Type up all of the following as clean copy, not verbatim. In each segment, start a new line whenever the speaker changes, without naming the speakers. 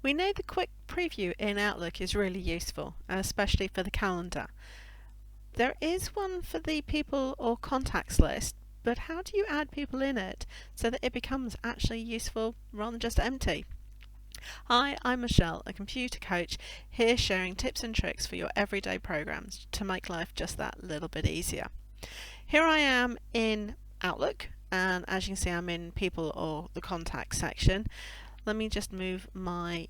We know the quick preview in Outlook is really useful, especially for the calendar. There is one for the people or contacts list, but how do you add people in it so that it becomes actually useful rather than just empty? Hi, I'm Michelle, a computer coach, here sharing tips and tricks for your everyday programs to make life just that little bit easier. Here I am in Outlook, and as you can see I'm in people or the contacts section. Let me just move my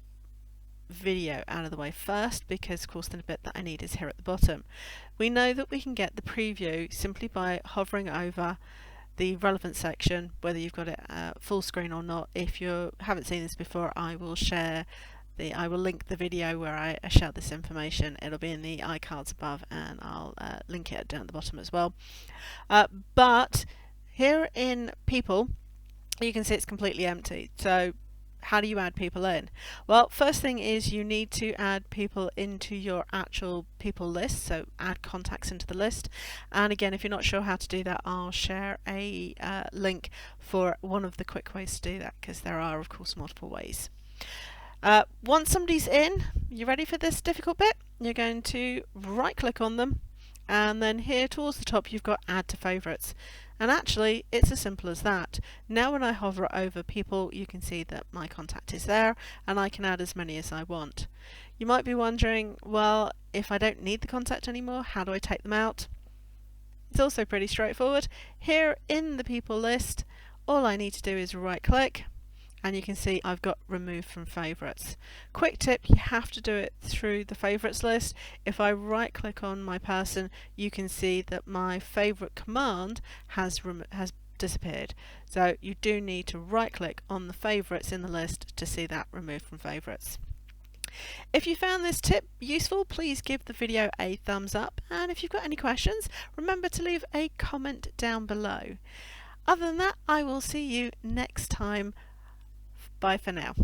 video out of the way first, because of course the bit that I need is here at the bottom. We know that we can get the preview simply by hovering over the relevant section, whether you've got it full screen or not. If you haven't seen this before, I will link the video where I share this information. It'll be in the iCards above, and I'll link it down at the bottom as well. But here in people, you can see it's completely empty. So how do you add people in? Well, first thing is you need to add people into your actual people list, so add contacts into the list. And again, if you're not sure how to do that, I'll share a link for one of the quick ways to do that, because there are of course multiple ways. Once somebody's in, you ready for this difficult bit? You're going to right click on them, and then here towards the top you've got add to favorites. And actually it's as simple as that. Now when I hover over people, you can see that my contact is there and I can add as many as I want. You might be wondering, well, if I don't need the contact anymore, how do I take them out? It's also pretty straightforward. Here in the people list, all I need to do is right click, and you can see I've got remove from favorites. Quick tip, you have to do it through the favorites list. If I right click on my person, you can see that my favorite command has disappeared. So you do need to right click on the favorites in the list to see that removed from favorites. If you found this tip useful, please give the video a thumbs up, and if you've got any questions, remember to leave a comment down below. Other than that, I will see you next time. Bye for now.